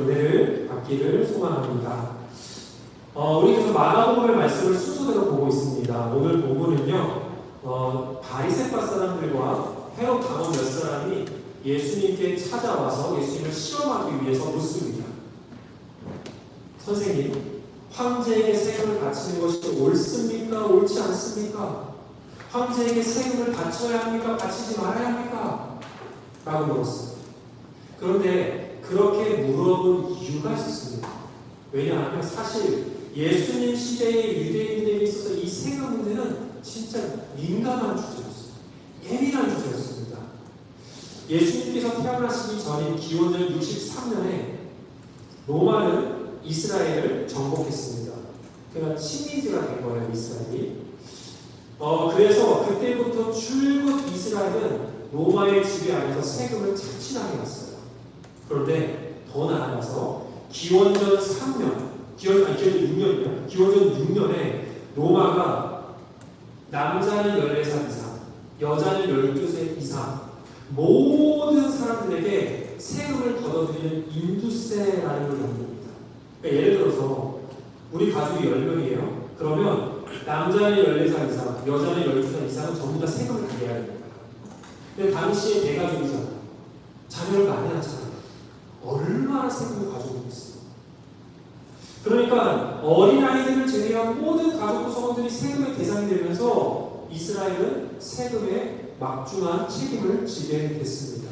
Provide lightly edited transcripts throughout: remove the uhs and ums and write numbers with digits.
은혜를 받기를 소망합니다. 우리 계속 마가복음의 말씀을 순서대로 보고 있습니다. 오늘 본문은요, 바리새파 사람들과 헤롯 당원 몇 사람이 예수님께 찾아와서 예수님을 시험하기 위해서 묻습니다. 선생님, 황제에게 세금을 바치는 것이 옳습니까? 옳지 않습니까? 황제에게 세금을 바쳐야 합니까? 바치지 말아야 합니까? 라고 물었어요. 그런데 그렇게 물어본 이유가 있었습니다. 왜냐하면 사실 예수님 시대의 유대인들에게 있어서 이 세금 문제는 진짜 민감한 주제였어요. 예민한 주제였습니다. 예수님께서 태어나시기 전인 기원전 63년에 로마는 이스라엘을 정복했습니다. 그러니까 식민지가 된 거예요, 이스라엘이. 그래서 그때부터 줄곧 이스라엘은 로마의 지배 안에서 세금을 착취당해 왔어요. 그런데 더 나아가서 기원전 6년에 로마가 남자는 14살 이상, 여자는 12세 이상 모든 사람들에게 세금을 걷어들이는 인두세라는 걸 만듭니다. 그러니까 예를 들어서 우리 가족이 10명이에요. 그러면 남자는 14살 이상, 여자는 12살 이상은 전부 다 세금을 다 내야 됩니다. 근데 당시에 대가족이잖아요. 자녀를 많이 낳잖아요. 얼마나 세금을 가지고 있어요. 그러니까 어린아이들을 제외한 모든 가족 구성원들이 세금의 대상이 되면서 이스라엘은 세금에 막중한 책임을 지게 됐습니다.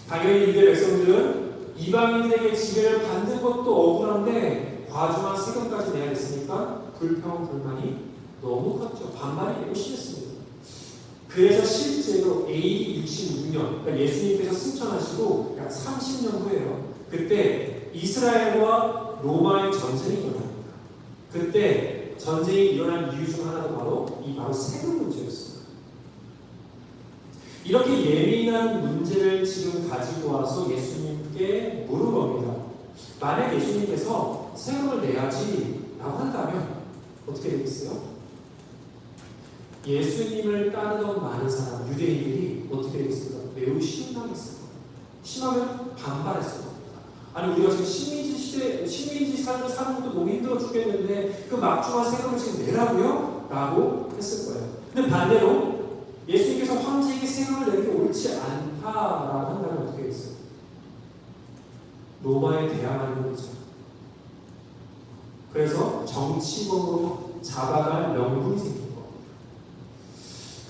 당연히 유대 백성들은 이방인들에게 지배를 받는 것도 억울한데 과중한 세금까지 내야 됐으니까 불평, 불만이 너무 컸죠. 반발이 너무 심했습니다. 그래서 실제로 AD 66년, 그러니까 예수님께서 승천하시고 약 30년 후에요. 그때 이스라엘과 로마의 전쟁이 일어납니다. 그때 전쟁이 일어난 이유 중 하나도 바로 세금 문제였습니다. 이렇게 예민한 문제를 지금 가지고 와서 예수님께 물어봅니다. 만약 예수님께서 세금을 내야지 라고 한다면 어떻게 되겠어요? 예수님을 따르던 많은 사람, 유대인들이 어떻게 되겠습니까? 매우 실망했어요. 심하면 반발했어요. 아니 우리가 지금 식민지 사는 것도 너무 힘들어 죽겠는데 그 막중한 세금을 지금 내라고요? 라고 했을 거예요. 근데 반대로 예수님께서 황제에게 세금을 내는 게 옳지 않다라고 한다면 어떻게 되겠어요? 로마에 대항하는 거죠. 그래서 정치범으로 잡아갈 명분이 생깁니다.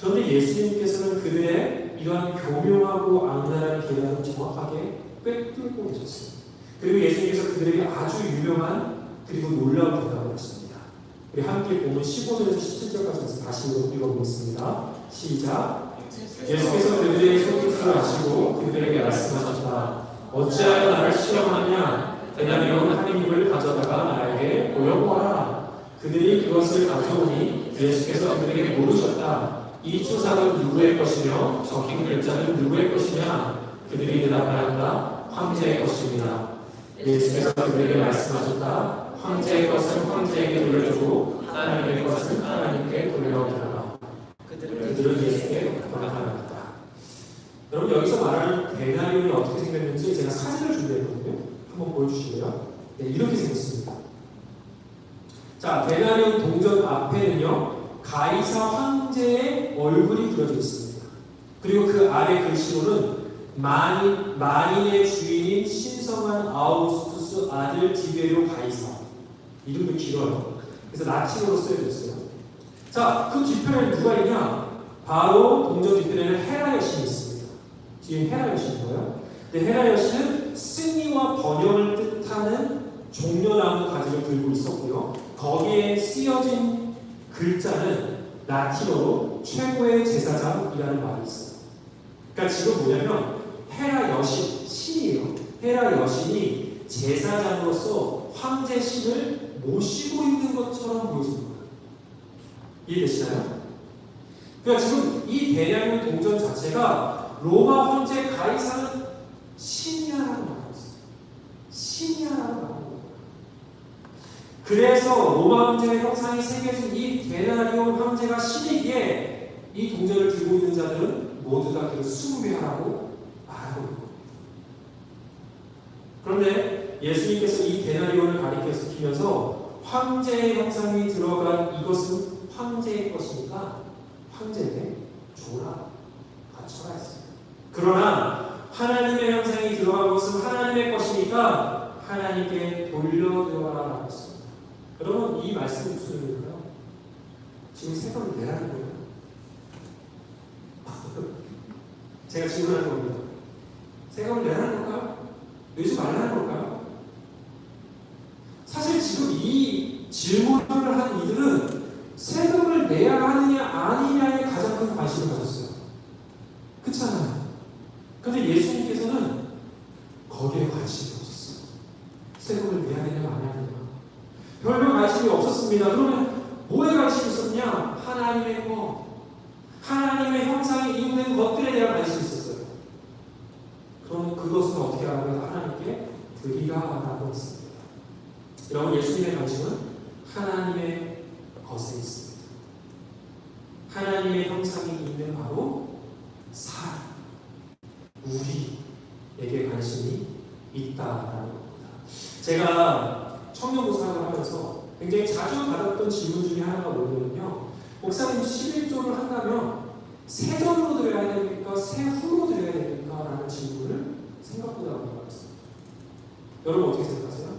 그런데 예수님께서는 그들의 이러한 교묘하고 악랄한 계략을 정확하게 꿰뚫고 계셨어요. 그리고 예수님께서 그들에게 아주 유명한 그리고 놀라운 대답을 하십니다. 우리 함께 보면 15절에서 17절까지 다시 읽어보겠습니다. 시작. 예수께서 그들의 속뜻을 아시고 그들에게 말씀하셨다. 어찌하여 나를 시험하냐? 대나리온 한 입을 가져다가 나에게 보여보아라. 그들이 그것을 가져오니 예수께서 그들에게 물으셨다. 이 추상은 누구의 것이며 적힌 글자는 누구의 것이냐? 그들이 대답하였다. 황제의 것입니다. 예수께서 그들에게 말씀하셨다. 황제의 것은 황제에게 돌려주고 하나님의 것은 하나님께 돌려드리라. 그들은 예수께 돌아가였다. 여러분 여기서 말하는 데나리온이 어떻게 생겼는지 제가 사진을 준비했거든요. 한번 보여주시고요. 네, 이렇게 생겼습니다. 자, 데나리온 동전 앞에는요. 가이사 황제의 얼굴이 그려져 있습니다. 그리고 그 아래 글씨로는 만인의 주인인 신성한 아우구스투스 아들 디베리오 가이사. 이름도 길어요. 그래서 라틴어로 쓰여져 있어요. 자, 그 뒤편에는 누가 있냐? 바로 동전 뒤편에는 헤라 여신이 있습니다. 뒤에 헤라 여신인 거예요. 근데 헤라 여신은 승리와 번영을 뜻하는 종려나무 가지를 들고 있었고요. 거기에 쓰여진 글자는 라틴어로 최고의 제사장이라는 말이 있어요. 그러니까 지금 뭐냐면 헤라 여신, 신이에요. 헤라 여신이 제사장으로서 황제 신을 모시고 있는 것처럼 보여지는 거예요. 이해되시나요? 그러니까 지금 이 데나리온 동전 자체가 로마 황제 가이사는 신이야라고 말하고 있어요. 신이야라고 말하고 있어요. 그래서 로마 황제의 형상이 새겨진 이 데나리온 황제가 신이기에 이 동전을 들고 있는 자들은 모두 다 그를 숭배하라고 말하고 있는 겁니다. 그런데 예수님께서 이 데나리온을 가리키면서 황제의 형상이 들어간 이것은 황제의 것이니까 황제에게 줘라, 바쳐라 했어요. 그러나 하나님의 형상이 들어간 것은 하나님의 것이니까 하나님께 돌려드려라라고 했습니다. 여러분, 이 말씀이 무슨 의미인가요? 지금 세금을 내라는 거예요. 제가 질문하는 겁니다. 세금을 내라는 걸까요? 내지 말라는 걸까요? 사실 지금 이 질문을 한 이들은 세금을 내야 하느냐 아니냐에 가장 큰 관심을 가졌어요. 그렇잖아요. 그런데 예수님께서는 거기에 관심이 없었어요. 세금을 내야 되냐 말아야 되냐 별로 관심이 없었습니다. 그러면 뭐에 관심이 있었냐? 하나님의 것, 하나님의 형상이 있는 것들에 대한 관심이 있었어요. 그럼 그것은 어떻게 하라고요? 하나님께 드리라라고 했습니다. 여러분, 예수님의 관심은 하나님의 것에 있습니다. 하나님의 형상이 있는 바로 사람, 우리에게 관심이 있다라는 겁니다. 제가 청년고사를 하면서 굉장히 자주 받았던 질문 중에 하나가 뭐냐면요, 목사님 11조를 한다면 세전으로 드려야 됩니까? 세후로 드려야 됩니까? 라는 질문을 생각보다 많이 받았습니다. 여러분 어떻게 생각하세요?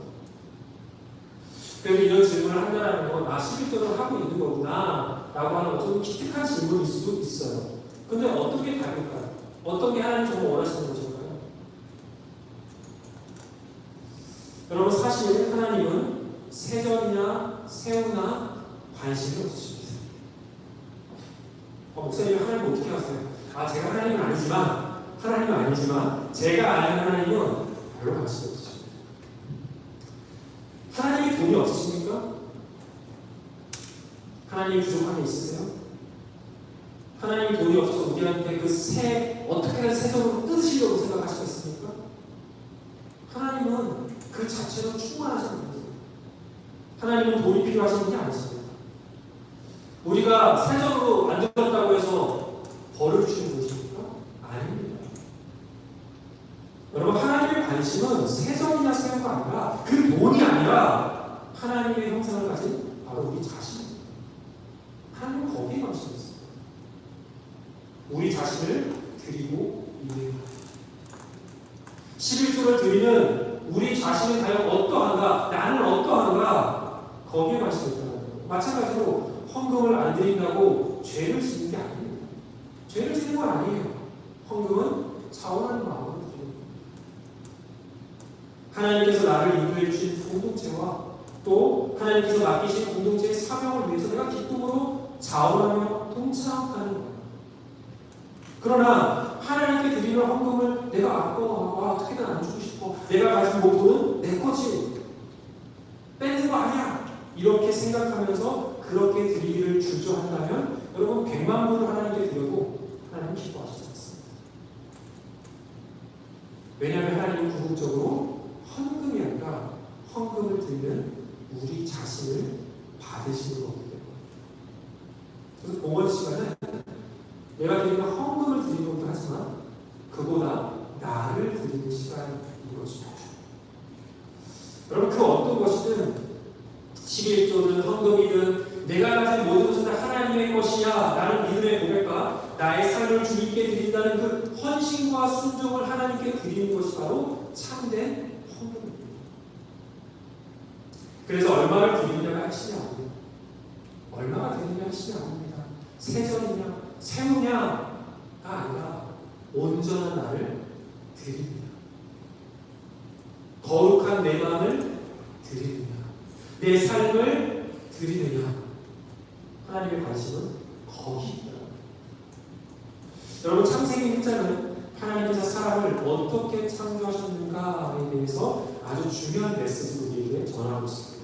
그래서 이런 질문을 한다는 건 11조를 하고 있는 거구나 라고 하는 좀 기특한 질문일 수도 있어요. 근데 어떻게 다를까요? 어떤 게 하나님 정말 원하시는 것일까요? 여러분, 사실 하나님은 세전이나 세후나 관심이 없으십니다. 목사님, 하나님 어떻게 아세요? 제가 하나님은 아니지만 제가 아는 하나님은 별로 관심이 없으십니다. 하나님이 돈이 없으십니까? 하나님이 부족한 게 있으세요? 하나님이 돈이 없어서 우리한테 그 어떻게든 세전으로 뜯으시려고 생각하시겠습니까? 하나님은 그 자체로 충만하신 분이세요. 하나님은 돈이 필요하신 분이 아니십니다. 우리가 세전으로 만들었다고 해서 벌을 주시는 분이십니까? 아닙니다. 여러분, 하나님의 관심은 세전이나 세후가 아니라 그 돈이 아니라 하나님의 형상을 가진 바로 우리 자신입니다. 하나님은 거기에 관심이 있습니다. 우리 자신을 드리고 있는 11조를 드리는 우리 자신은 과연 어떠한가, 나는 어떠한가, 거기에 관심이 있다는 거예요. 마찬가지로 헌금을 안 드린다고 죄를 짓는 게 아닙니다. 죄를 짓는 건 아니에요. 헌금은 자원하는 마음으로 드립니다. 하나님께서 나를 인도해 주신 공동체와 또 하나님께서 맡기신 공동체의 사명을 위해서 내가 기쁨으로 자원하며 동참하는 거예요. 그러나 하나님께 드리는 헌금을 내가 아까워하고 어떻게든 안 주고 싶어, 내가 가진 돈은 내 거지, 뺏는 거 아니야, 이렇게 생각하면서 그렇게 드리기를 주저한다면 여러분 100만 불을 하나님께 드려도 하나님은 기뻐하시지 않습니다. 왜냐하면 하나님은 궁극적으로 헌금이 아니라 헌금을 드리는 우리 자신을 받으시는 거기 때문에. 그래서 봉헌 시간은 내가 드리는 헌금을 드리는 것도 하지만 그보다 나를 드리는 시간인 것입니다. 여러분, 그 어떤 것이든 11조든 헌금이든 내가 가진 모든 것은 다 하나님의 것이야 라는 믿음의 고백과 나의 삶을 주님께 드린다는 그 헌신과 순종을 하나님께 드리는 것이 바로 참된 헌금입니다. 그래서 얼마를 드리느냐가 핵심이 아닙니다. 얼마가 드리느냐가 핵심이 아닙니다. 세전이냐 세우냐가 아니라 온전한 나를 드립니다. 거룩한 내 마음을 드리느냐, 내 삶을 드리느냐, 하나님의 관심은 거기 있다. 여러분, 창세기 1장은 하나님께서 사람을 어떻게 창조하셨는가에 대해서 아주 중요한 메시지를 우리에게 전하고 있습니다.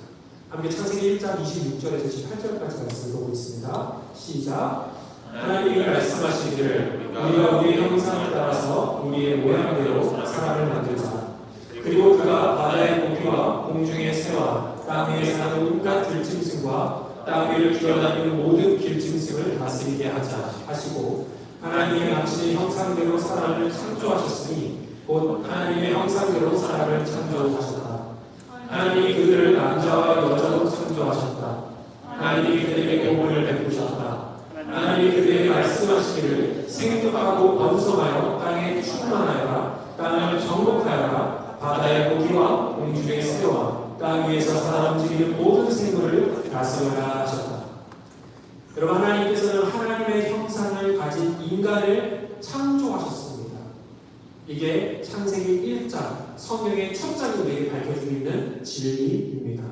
함께 창세기 1장 26절에서 28절까지 말씀을 보고 있습니다. 시작. 하나님이 말씀하시기를 우리가 우리의 형상을 따라서 우리의 모양대로 사람을 만들자. 그리고 그가 바다의 고기와 공중의 새와 땅 위에 사는 온갖 들짐승과 땅 위를 기어다니는 모든 길짐승을 다스리게 하자 하시고, 하나님의 당신의 형상대로 사람을 창조하셨으니 곧 하나님의 형상대로 사람을 창조하셨다. 하나님이 그들을 남자와 여자로 창조하셨다. 하나님이 그들에게 복을 베푸셨다. 하나님이 그들에게 말씀하시기를 생육하고 번성하여 땅에 충만하여라. 땅을 정복하여라. 바다의 고기와 공중의 새와 땅 위에서 살아 움직이는 모든 생물을 다스려라 하셨다. 여러분, 하나님께서는 하나님의 형상을 가진 인간을 창조하셨습니다. 이게 창세기 1장, 성경의 첫 장이 우리에게 밝혀주고 있는 진리입니다.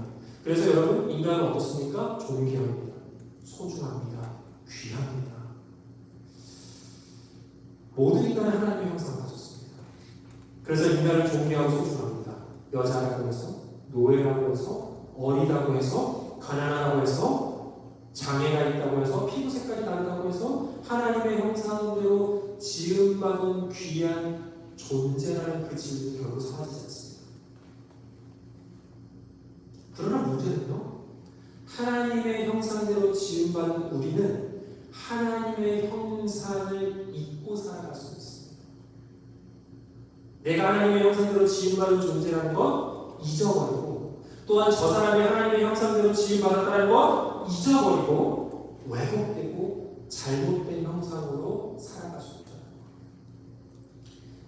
그래서 여러분, 인간은 어떻습니까? 존귀합니다. 소중합니다. 귀합니다. 모든 인간은 하나님의 형상을 가졌습니다. 그래서 인간은 존귀하고 소중합니다. 여자라고 해서, 노예라고 해서, 어리다고 해서, 가난하다고 해서, 장애가 있다고 해서, 피부 색깔이 다르다고 해서 하나님의 형상대로 지음받은 귀한 존재라는 그 질문이 결국 사라지지 않습니다. 그러나 문제는요, 하나님의 형상대로 지음받은 우리는 하나님의 형상을 잊고 살아갈 수 있습니다. 내가 하나님의 형상대로 지음받은 존재라는 것 잊어버리고, 또한 저 사람이 하나님의 형상대로 지음받았다는 것 잊어버리고 왜곡되고 잘못된 형상으로 살아갈 수 있다.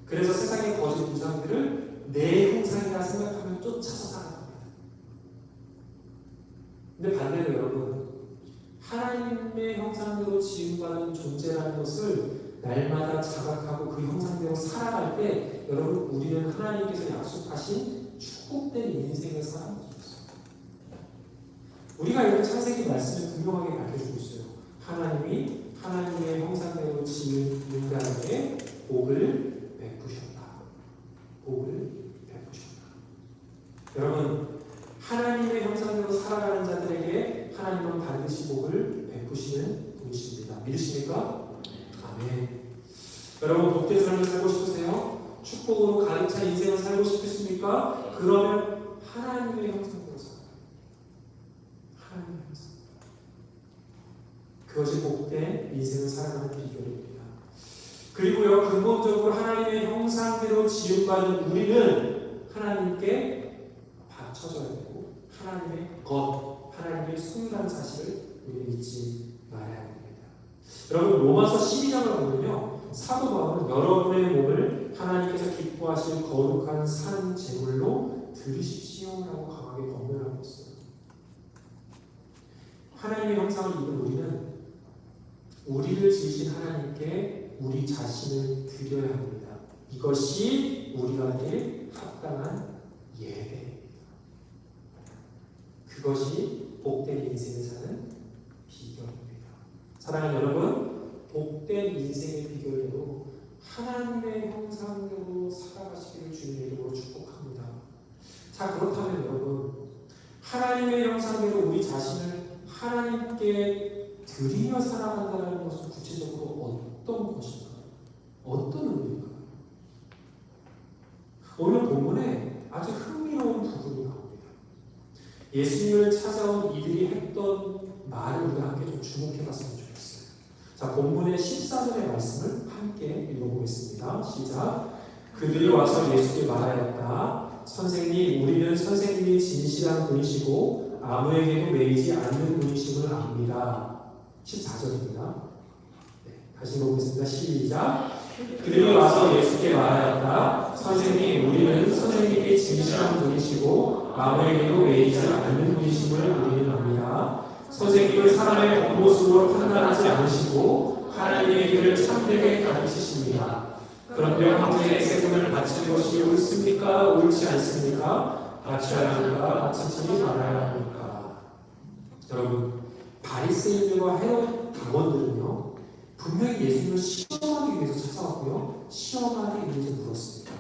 그래서 세상의 거짓 우상들을 내 형상이라 생각하면 쫓아서 살아갑니다. 근데 반대로 여러분, 하나님의 형상대로 지음받은 존재라는 것을 날마다 자각하고 그 형상대로 살아갈 때 여러분, 우리는 하나님께서 약속하신 축복된 인생을 살아갈 수 있어요. 우리가 이런 창세기 말씀을 분명하게 밝혀주고 있어요. 하나님이 하나님의 형상대로 지은 인간에게 복을 베푸셨다. 복을 베푸셨다. 여러분, 하나님의 형상대로 살아가는 자들에게 하나님은 반드시 복을 베푸시는 분이십니다. 믿으십니까? 아멘. 여러분, 복된 삶을 살고 싶으세요? 축복으로 가득 찬 인생을 살고 싶으십니까? 그러면 하나님의 형상대로 살아요. 하나님의 형상. 그것이 복된 인생을 살아가는 비결입니다. 그리고요, 근본적으로 하나님의 형상대로 지음받은 우리는 하나님께 바쳐져야 되고, 하나님의 것, 하나님의 손이라는 사실을 우리는 잊지 말아야 됩니다. 여러분, 로마서 12장을 보면요, 사도 바울은 여러분의 몸을 하나님께서 기뻐하실 거룩한 산 제물로 드리십시오라고 강하게 권면하고 있어요. 하나님의 형상을 입은 우리는 우리를 지으신 하나님께 우리 자신을 드려야 합니다. 이것이 우리가 될 합당한 예배입니다. 그것이 복된 인생을 사는 비결입니다. 사랑하는 여러분, 복된 인생의 비결대로 하나님의 형상대로 살아가시기를 주님의 이름으로 축복합니다. 자, 그렇다면 여러분, 하나님의 형상대로 우리 자신을 하나님께 드리며 살아간다는 것은 구체적으로 어떤 것인가요? 어떤 의미인가요? 오늘 본문에 아주 흥미로운 부분이 나옵니다. 예수님을 찾아온 이들이 했던 말을 우리가 함께 좀 주목해 봤으면 좋겠어요. 자, 본문의 14절의 말씀을 함께 읽어보겠습니다. 시작. 그들이 와서 예수께 말하였다. 선생님, 우리는 선생님이 진실한 분이시고 아무에게도 매이지 않는 분이심을 압니다. 14절입니다. 네, 다시 읽어보겠습니다. 시작. 그들이 와서 예수께 말하였다. 선생님, 우리는 선생님이 진실한 분이시고 아무에게도 매이지 않는 분이심을 우리는 압니다. 선생님은 사람의 겉모습으로 판단하지 않으시고 하나님의 길을 참되게 가르치십니다. 그런데 황제의 세금을 바치는 것이 옳습니까? 옳지 않습니까? 바쳐야 합니까? 바치지 말아야 합니까? 여러분, 바리새인들과 헤롯 당원들은요, 분명히 예수님을 시험하기 위해서 찾아왔고요, 시험하기 위해서 물었습니다.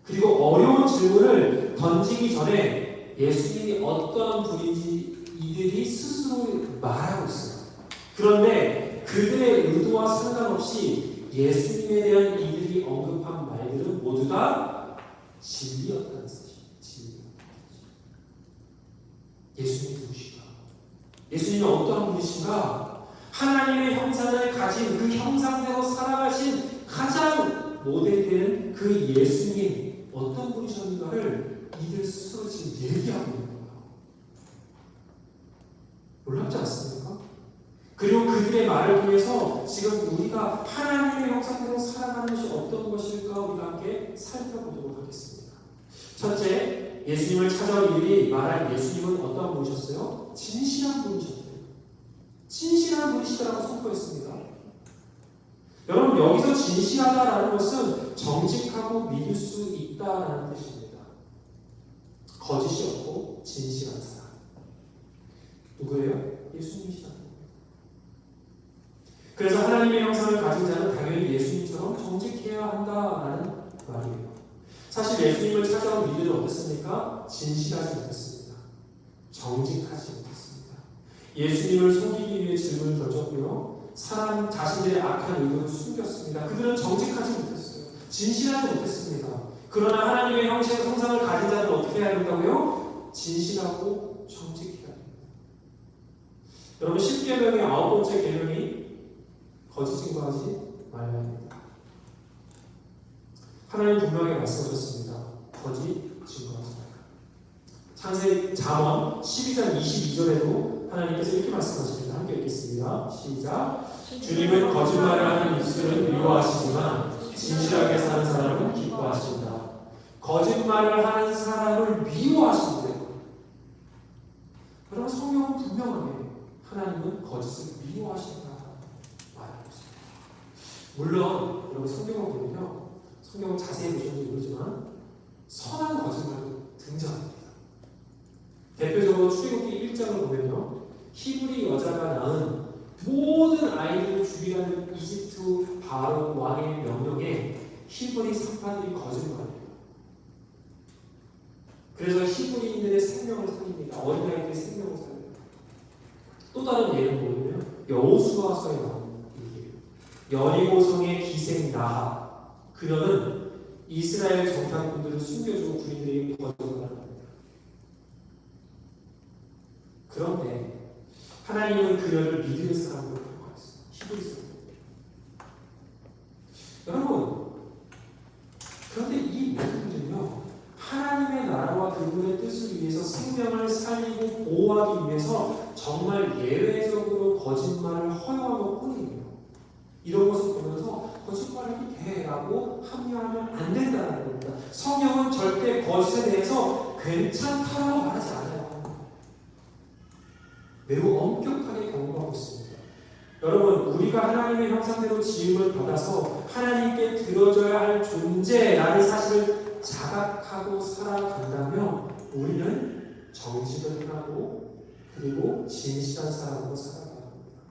그리고 어려운 질문을 던지기 전에 예수님이 어떤 분인지 이들이 스스로 말하고 있어요. 그런데 그들의 의도와 상관없이 예수님에 대한 이들이 언급한 말들은 모두 다 진리였다는 사실입니다. 예수님이 누구신가? 예수님은 어떠한 분이신가? 하나님의 형상을 가진 그 형상대로 살아가신 가장 모델이 되는 그 예수님 어떤 분이셨는가를 이들 스스로 지금 얘기하고 있는 거예요. 놀랍지 않습니까? 그리고 그들의 말을 통해서 지금 우리가 하나님의 형상대로 살아가는 것이 어떤 것일까 우리가 함께 살펴보도록 하겠습니다. 첫째, 예수님을 찾아온 이들이 말한 예수님은 어떤 분이셨어요? 진실한 분이셨대요. 진실한 분이시다라고 선포했습니다. 여러분, 여기서 진실하다라는 것은 정직하고 믿을 수 있다라는 뜻입니다. 거짓이 없고 진실한 사람. 누구예요? 예수님이시다. 그래서 하나님의 형상을 가진 자는 당연히 예수님처럼 정직해야 한다라는 말이에요. 사실 예수님을 찾아온 이들은 어땠습니까? 진실하지 못했습니다. 정직하지 못했습니다. 예수님을 속이기 위해 질문을 던졌고요. 사람 자신들의 악한 의도를 숨겼습니다. 그들은 정직하지 못했어요. 진실하지 못했습니다. 그러나 하나님의 형상을 가진 자는 어떻게 해야 된다고요? 진실하고 정직해야 됩니다. 여러분, 10계명의 9번째 계명이 거짓 증거하지 말아야 합니다. 하나님 분명히 말씀하셨습니다. 거짓 증거하지 말라. 창세기 잠언 12장 22절에도 하나님께서 이렇게 말씀하십니다. 함께 읽겠습니다. 시작. 주님은 거짓말을 하는 입술은 미워하시지만 진실하게 사는 사람은 기뻐하신다. 거짓말을 하는 사람을 미워하신대요. 여러분, 성경은 분명하게 하나님은 거짓을 미워하신다 말하고 있습니다. 물론 여러분, 성경을 보면요, 성경을 자세히 보셨는지 모르지만 선한 거짓말도 등장합니다. 대표적으로 출애굽기 1장을 보면요, 히브리 여자가 낳은 모든 아이들을 죽이라는 이집트 바로 왕의 명령에 히브리 산파들이 거짓말해요. 그래서 히브리인들의 생명을 살립니다. 어린아이들의 생명을 살립니다. 또 다른 예를 보면 여호수아서에 나오는 얘기예요. 여리고성의 기생 나합, 그녀는 이스라엘 정탐꾼들을 숨겨주고 군인들에게 거짓말을 합니다. 그런데 하나님은 그녀를 믿을 사람으로 평가했어요. 히브리 사람. 여러분, 그런데 이 모든 분들은요, 하나님의 나라와 그분의 뜻을 위해서 생명을 살리고 보호하기 위해서 정말 예외적으로 거짓말을 허용한 것 뿐이에요. 이런 것을 보면서 거짓말해도 돼라고 합리화하면 안 된다는 겁니다. 성경은 절대 거짓에 대해서 괜찮다라고 말하지 않아요. 매우 엄격하게 경고하고 있습니다. 여러분, 우리가 하나님의 형상대로 지음을 받아서 하나님께 드려져야 할 존재라는 사실을 자각하고 살아간다면 우리는 정직을 행하고 그리고 진실한 사람으로 살아가야 합니다.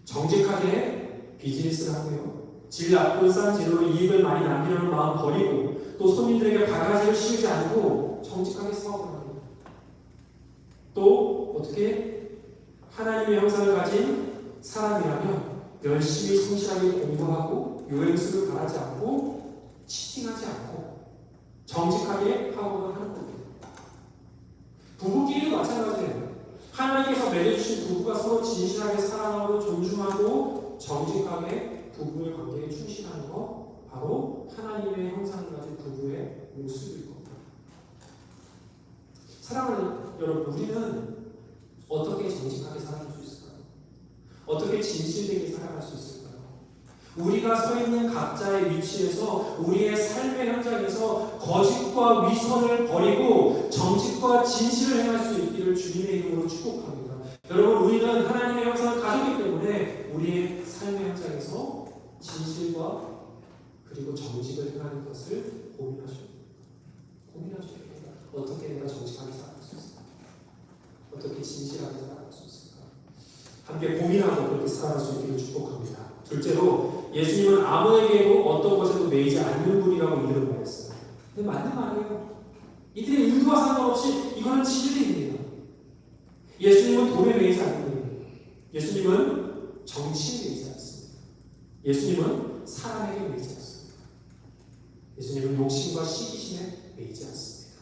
정직하게 비즈니스를 하고요, 질 나쁜 싼 재료로 이익을 많이 남기려는 마음 버리고 또 손님들에게 바가지를 씌우지 않고 정직하게 사업을 합니다. 또 어떻게 하나님의 형상을 가진 사람이라면 열심히 성실하게 공부하고 요행수를 바라지 않고 치팅하지 않고 정직하게 학업을 하는 겁니다. 부부끼리도 마찬가지예요. 하나님께서 맺어주신 부부가 서로 진실하게 사랑하고 존중하고 정직하게 부부의 관계에 충실하는 것, 바로 하나님의 형상을 가진 부부의 모습일 겁니다. 사랑하는 여러분, 우리는 어떻게 정직하게 살아갈 수 있을까요? 어떻게 진실되게 살아갈 수 있을까요? 우리가 서 있는 각자의 위치에서 우리의 삶의 현장에서 거짓과 위선을 버리고 정직과 진실을 행할 수 있기를 주님의 이름으로 축복합니다. 여러분, 우리는 하나님의 형상을 가졌기 때문에 우리의 삶의 현장에서 진실과 그리고 정직을 행하는 것을 고민하셔야 됩니다. 어떻게 내가 정직하게 살아갈 수 있을까? 어떻게 진실하게 살아갈 수 있을까? 함께 고민하고 그렇게 살아갈 수 있기를 축복합니다. 둘째로, 예수님은 아무에게도 어떤 것에도 매이지 않는 분이라고 이들은 말했어요. 근데 맞는 말이에요. 이들의 의도와 상관없이 이거는 진리입니다. 예수님은 돈에 매이지 않는 분이에요. 예수님은 정치에 매이지 않습니다. 예수님은 사람에게 매이지 않습니다. 예수님은 욕심과 시기심에 매이지 않습니다.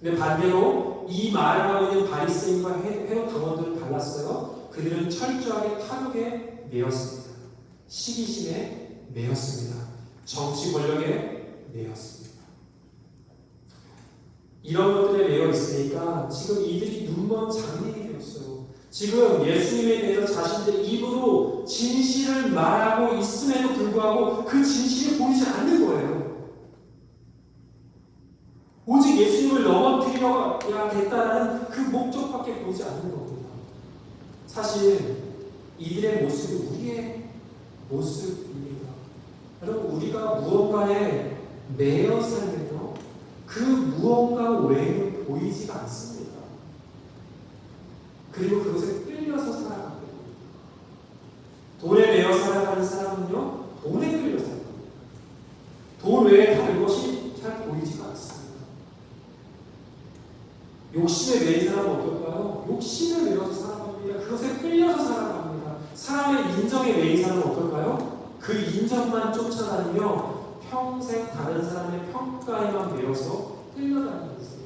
근데 반대로 이 말을 하고 있는 바리새인과 헤롯 당원들은 달랐어요. 그들은 철저하게 탐욕에 매였습니다. 시기심에 매였습니다. 정치 권력에 매였습니다. 이런 것들에 매여 있으니까 지금 이들이 눈먼 장님이 되었어요. 지금 예수님에 대해서 자신들 입으로 진실을 말하고 있음에도 불구하고 그 진실이 보이지 않는 거예요. 오직 예수님을 넘어뜨려야겠다는 그 목적밖에 보지 않는 겁니다. 사실 이들의 모습이 우리의 모습입니다. 여러분, 우리가 무언가에 매여 살면요, 그 무언가 외에는 보이지가 않습니다. 그리고 그것에 끌려서 살아가는 겁니다. 돈에 매여 살아가는 사람은요, 돈에 끌려 살아갑니다. 돈 외에 다른 것이 잘 보이지가 않습니다. 욕심에 매인 사람은 어떨까요? 욕심에 매여서 살아갑니다. 그것에 끌려서 살아갑니다. 사람의 인정에 매인 사람은 어떨까요? 그 인정만 쫓아다니며 평생 다른 사람의 평가에만 매여서 끌려다니는 인생을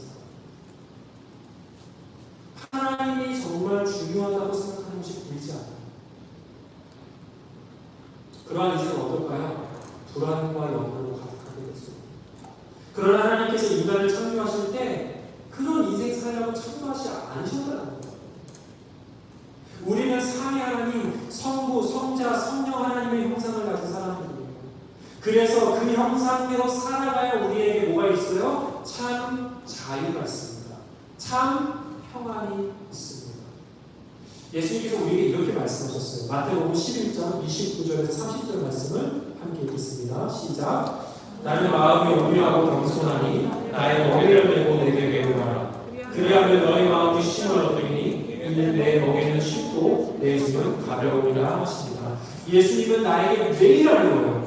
살아요. 하나님이 정말 중요하다고 생각하는 것이 보이지 않아요. 그러한 인생은 어떨까요? 불안과 영광으로 가득하게 됐습니다. 그러나 하나님께서 인간을 창조하실 때 그런 인생 살려고 창조하지 않으셨다는 거예요. 우리는 삼위 하나님, 성부, 성자, 성령 하나님의 형상을 가진 사람들이에요. 그래서 그 형상대로 살아가야 우리에게 뭐가 있어요? 참 자유가 있습니다. 참 평안이 있습니다. 예수님께서 우리에게 이렇게 말씀하셨어요. 마태복음 11장 29절에서 30절 말씀을 함께 읽겠습니다. 시작. 나는 마음이 온유하고 겸손하니 나의 멍에를 메고 내게 배우라. 그리하면 너희 마음이 쉼을 얻으니 이는 내 멍에는 쉽고 내 짐은 가벼우리라 하십니다. 예수님은 나에게 매일 하는 거예요.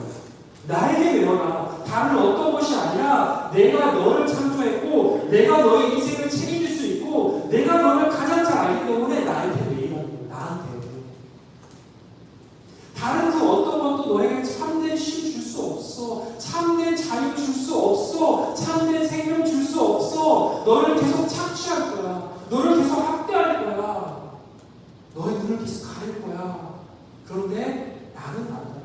나에게 배워라. 다른 어떤 것이 아니라 내가 너를 창조했고 내가 너의 인생을 책임질 수 있고 내가 너를 가장 잘 알기 때문에 나한테 매일 하는 거예요. 나한테. 다른 그 어떤 것도 너에게 참된 쉼 줄 수 없어. 참된 자유 줄 수 없어. 참된 생명 줄 수 없어. 너를 계속 착취할 거야. 너를 계속 학대할 거야. 너의 눈을 계속 가릴 거야. 그런데 나는 다르다.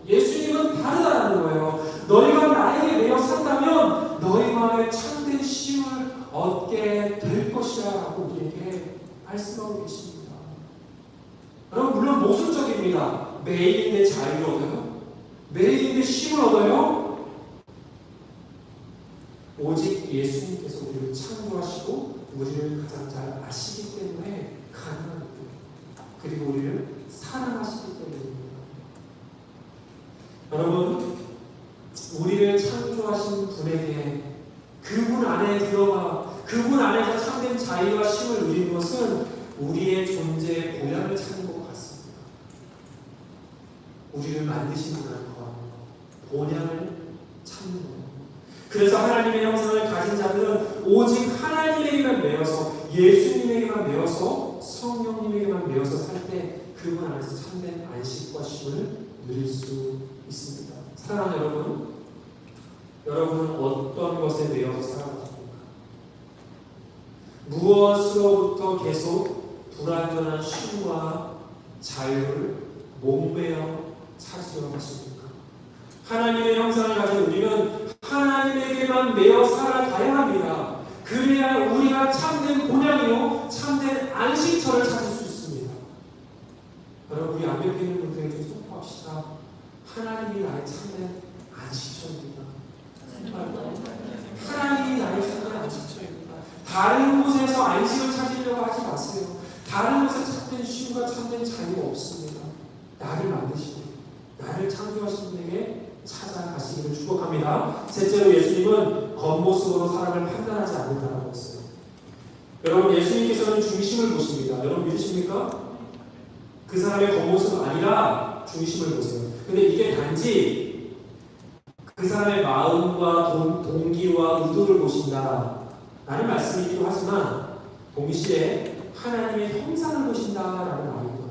예수님은 다르다는 거예요. 너희가 나에게 매여 산다면 너희 마음에 참된 쉼을 얻게 될 것이야 라고 우리에게 말씀하고 계십니다. 여러분, 물론 모순적입니다. 매일인데 자유를 얻어요? 매일인데 쉼을 얻어요? 오직 예수님께서 우리를 창조하시고 우리를 가장 잘 아시기 때문에 가능한 거예요. 그리고 우리를 사랑하시기 때문입니다. 여러분, 우리를 창조하신 분에게 그분 안에 들어가 그분 안에서 참된 자유와 쉼을 누리는 것은 우리의 존재의 본향을 찾는 것 같습니다. 우리를 만드신 분을 본향을 찾는 거예요. 그래서 하나님의 형상을 가진 자들은 오직 하나님에게만 매여서 예수님에게만 매여서 성령님에게만 매여서 살 때 그분 안에서 참된 안식과 쉼을 누릴 수 있습니다. 사랑하는 여러분, 여러분은 어떤 것에 매여서 살아가십니까? 무엇으로부터 계속 불완전한 쉼과 자유를 목매어 찾으려 하십니까? 하나님의 형상을 가진 우리는 하나님에게만 매여 살아가야 합니다. 그래야 우리가 참된 본향이요 참된 안식처를 찾을 수 있습니다. 여러분, 우리 안옆에 있는 분들에게 좀 선포합시다. 하나님이 나의 참된 안식처입니다. 하나님이 나의 참된 안식처입니다. 다른 곳에서 안식을 찾으려고 하지 마세요. 다른 곳에 참된 쉼과 참된 자유가 없습니다. 나를 만드시고 나를 창조하신 분에게 찾아가시기를 축복합니다. 셋째로, 예수님은 겉모습으로 사람을 판단하지 않는다고 했어요. 여러분, 예수님께서는 중심을 보십니다. 여러분 믿으십니까? 그 사람의 겉모습 아니라 중심을 보세요. 근데 이게 단지 그 사람의 마음과 동기와 의도를 보신다 라는 말씀이기도 하지만 동시에 하나님의 형상을 보신다라는 말이기도 합니다.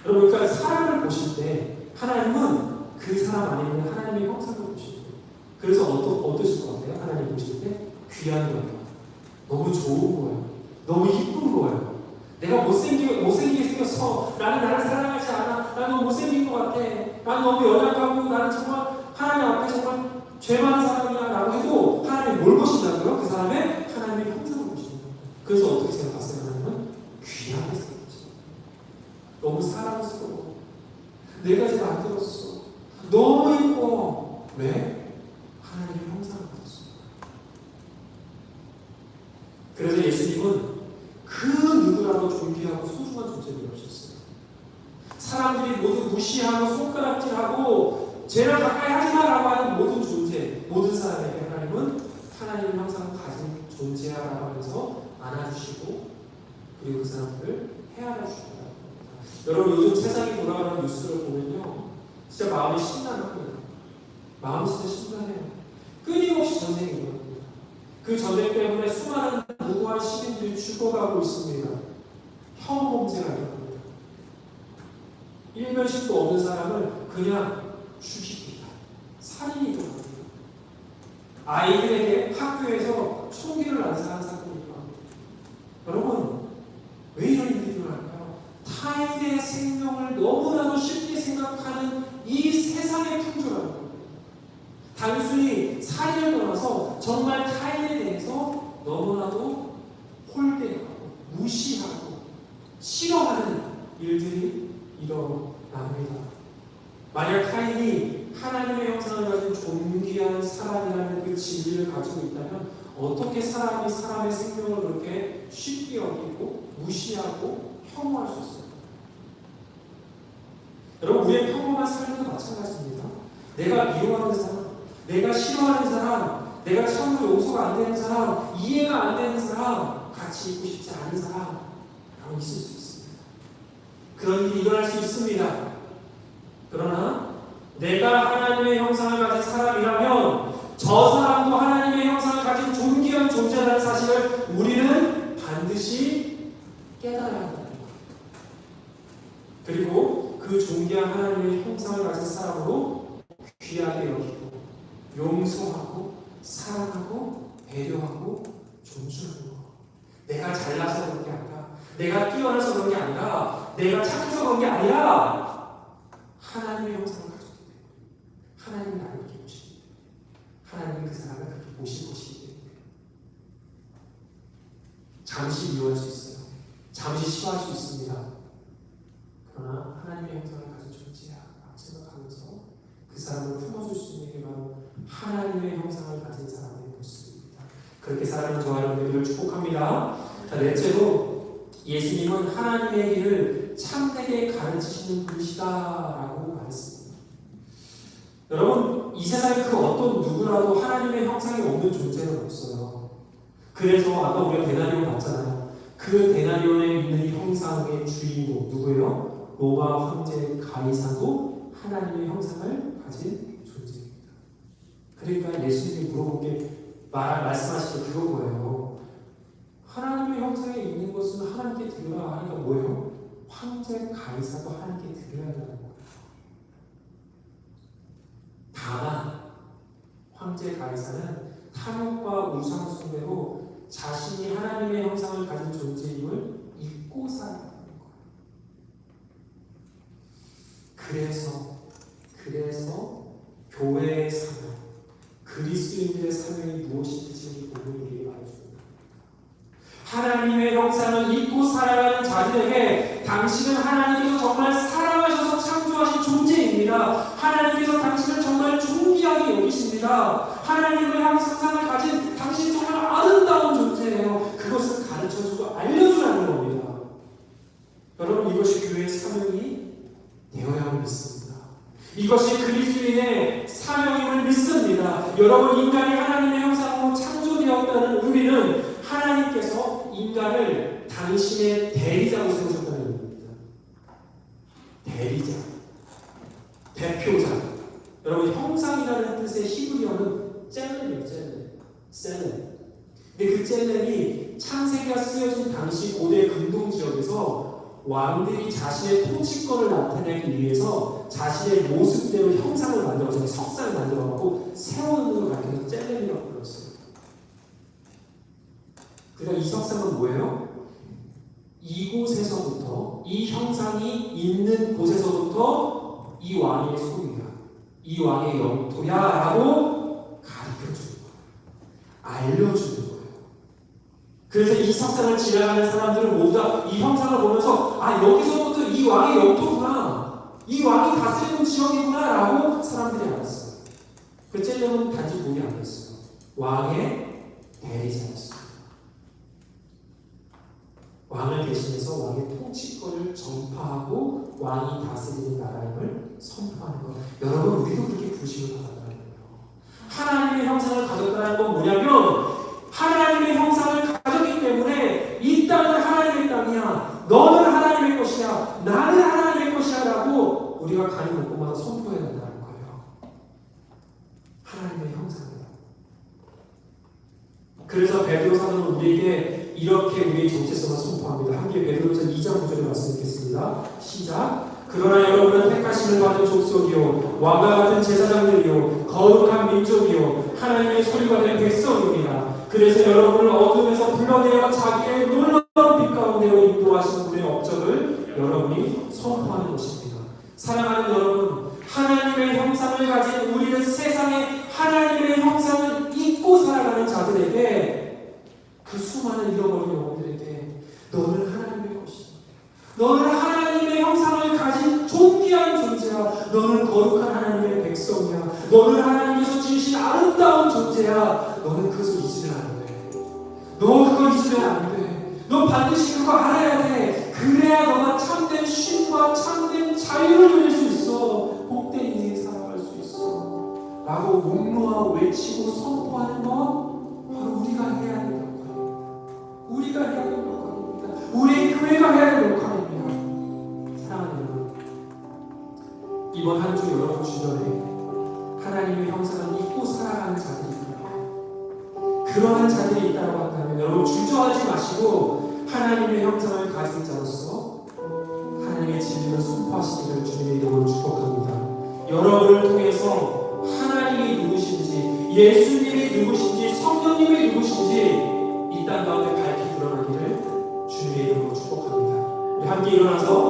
여러분, 그러니까 사람을 보실 때 하나님은 그 사람 안에 있는 하나님의 형상을 보십니다. 그래서 어떠실 것 같아요? 하나님 보실 때 귀한 거예요. 너무 좋은 거예요. 너무 이쁜 거예요. 내가 못생기게 생겼어. 나는 나를 사랑하지 않아. 나는 너무 못생긴 것 같아. 나는 너무 연약하고 나는 정말 하나님 앞에 정말 죄 많은 사람이야 라고 해도 하나님 뭘 보신다고요? 그 사람의 하나님의 형상을 보신다고요. 그래서 어떻게 생각하세요? 하나님은 귀하게 생각하시죠. 너무 사랑스러워. 내가 제일 안 들었어. 너무 예뻐. 왜? 하나님의 형상을 받았어. 그래서 예수님은 그 누구라도 존귀하고 소중한 존재를 이루셨어요. 사람들이 모두 무시하고 손가락질하고 죄를 가까이 하지마라고 하는 모든 존재, 모든 사람에게 하나님은 하나님의 형상을 가진 존재라고 하면서 안아주시고 그리고 그 사람들을 헤아려 주시고. 여러분 요즘 세상이 돌아가는 뉴스를 보면요 진짜 마음이 심란합니다. 마음이 진짜 심란해요. 끊임없이 전쟁이 일어납니다. 그 전쟁 때문에 수많은 무고한 시민들이 죽어가고 있습니다. 혐오범죄가 일어납니다. 일면식도 없는 사람을 그냥 죽입니다. 살인이 일어납니다. 아이들에게 학교에서 총기를 난사한 사건이 일어납니다. 여러분 왜 이런 일이 일어날까요? 타인의 생명을 너무나도 쉽게 생각하는 이 세상의 풍조라는 겁니다. 단순히 살인을 떠나서 정말 타인에 대해서 너무나도 홀대하고 무시하고 싫어하는 일들이 일어납니다. 만약 타인이 하나님의 형상을 가진 존귀한 사람이라는 그 진리를 가지고 있다면 어떻게 사람이 사람의 생명을 그렇게 쉽게 여기고 무시하고 혐오할 수 있어요? 여러분 우리의 평범한 삶도 마찬가지입니다. 내가 미워하는 사람, 내가 싫어하는 사람, 내가 참으로 용서가 안 되는 사람, 이해가 안 되는 사람, 같이 있고 싶지 않은 사람 라고 있을 수 있습니다. 그런 일이 일어날 수 있습니다. 그러나 내가 하나님의 형상을 가진 사람이라면 저 사람도 하나님의 형상을 가진 존귀한 존재라는 사실을 우리는 반드시 깨달아야 합니다. 그리고 그 존귀한 하나님의 형상을 가진 사람으로 귀하게 여기고 용서하고 사랑하고 배려하고 존중하는 것. 내가 잘나서 그런 게 아니라 내가 뛰어나서 그런 게 아니라 내가 착해서 그런 게 아니라 하나님의 형상을 가졌기 때문에 하나님이 나를 이렇게 보시기 때문에 하나님이 그 사람을 그렇게 보실 것이기 때문에 잠시 미워할 수 있어요. 잠시 싫어할 수 있습니다. 그러나 하나님의 형상을 가진 존재야라고 생각하면서 그 사람을 품어줄 수 있는 게 바로 하나님의 형상을 가진 사람의 모습입니다. 그렇게 살아가는 저와 여러분들을 축복합니다. 자, 넷째로 예수님은 하나님의 길을 참되게 가르치시는 분이시다라고 말했습니다. 여러분 이 세상에 그 어떤 누구라도 하나님의 형상이 없는 존재는 없어요. 그래서 아까 우리가 데나리온 봤잖아요. 그 데나리온에 있는 형상의 주인공 누구예요? 로마 황제 가이사도 하나님의 형상을 가진 존재입니다. 그러니까 예수님이 물어본 게 말씀하신 게 그거예요. 하나님의 형상에 있는 것은 하나님께 드려야 하니까 뭐예요? 황제 가이사도 하나님께 드려야 한다는 거예요. 다만 황제 가이사는 탐욕과 우상 숭배로 자신이 하나님의 형상을 가진 존재임을 잊고 살아가는 거예요. 그래서 교회의 사명, 그리스도인들의 사명이 무엇인지 오늘 우리에게 말해줍니다. 하나님의 형상을 잊고 살아가는 자들에게 당신은 하나님께서 정말 사랑하셔서 창조하신 존재입니다. 하나님께서 당신을 정말 존귀하게 여기십니다. 하나님의 형상을 가진 당신 정말 아름다운 존재예요. 그것을 가르쳐주고 알려주라는 겁니다. 여러분 이것이 교회의 사명이 되어야 함을 믿습니다. 이것이 그리스도인의 사명임을 믿습니다. 여러분 인간이 하나님의 형상으로 창조되었다는 의미는 하나님께서 인간을 당신의 대리자로 세우셨다는 의미입니다. 대리자, 대표자. 여러분 형상이라는 뜻의 히브리어는 젤렘이에요. 젤렘. 근데 그 젤렘이 창세기가 쓰여진 당시 고대 근동 지역에서 왕들이 자신의 통치권을 나타내기 위해서 자신의 모습대로 형상을 만들어서 석상을 만들어갖고 세우는 걸 가리켜서 젤렘이라고 불렀어요. 그러니까 이 석상은 뭐예요? 이곳에서부터 이 형상이 있는 곳에서부터 이 왕의 소유야, 이 왕의 영토야 라고 가르쳐주는 거예요. 알려주는 거예요. 그래서 이 석상을 지나가는 사람들은 모두 다 이 형상을 보면서 여기서부터 이 왕의 영토구나, 이 왕이 다스리는 지역이구나 라고 사람들이 알았어요. 그 젤렘은 단지 돈이 아니었어요. 왕의 대리자였어요. 왕을 대신해서 왕의 통치권을 전파하고 왕이 다스리는 나라임을 선포하는 것. 여러분, 우리도 그렇게 부르심을 받았다는 거예요. 하나님의 형상을 가졌다는 건 뭐냐면 하나님의 형상을 가졌기 때문에 이 땅은 하나님의 땅이야, 너는 하나님의 것이야, 나는 하나님의 것이야 라고 우리가 가는 곳마다 선포해야 된다는 거예요. 하나님의 형상이다. 그래서 베드로 사도는 우리에게 이렇게 우리의 정체성을 선포합니다. 함께 베드로서 2장 9절을 말씀드리겠습니다. 시작. 그러나 여러분은 택하심을 받은 족속이요 왕과 같은 제사장들이요 거룩한 민족이요 하나님의 소리가 된 백성입니다. 그래서 여러분을 어둠에서 불러내어 자기의 놀라운 빛 가운데로 인도하신 분의 업적을 여러분이 선포하는 것입니다. 사랑하는 여러분, 하나님의 형상을 가진 우리는 세상에 하나님의 형상을 잊고 살아가는 자들에게, 그 수많은 잃어버린 영혼들에게 너는 하나님의 것이야, 너는 하나님의 형상을 가진 존귀한 존재야, 너는 거룩한 하나님의 백성이야, 너는 하나님께서 지으신 아름다운 존재야, 너는 그것을 잊으면 안 돼. 너 그거 잊으면 안 돼. 너 반드시 그거 알아야 돼. 그래야 너가 참된 쉼과 참된 자유를 누릴 수 있어. 복된 인생 살아갈 수 있어 라고 웅노하고 외치고 선포하는 건 바로 우리가 해야 하는 역할입니다. 우리가 해야 하는 역할입니다. 우리 교회가 해야 하는 역할입니다. 사랑하는 여러분, 이번 한 주 여러분 주변에 하나님의 형상을 잊고 살아가는 자들이 있나요? 그러한 자들이 있다고 한다면 여러분 주저하지 마시고 하나님의 형상을 가진 자로서 하나님의 진리를 선포하시기를 주님의 이름으로 축복합니다. 여러분을 통해서 하나님이 누구신지, 예수님이 누구신지, 성령님이 누구신지 이 땅 가운데 밝히 드러나기를 주님의 이름으로 축복합니다. 우리 함께 일어나서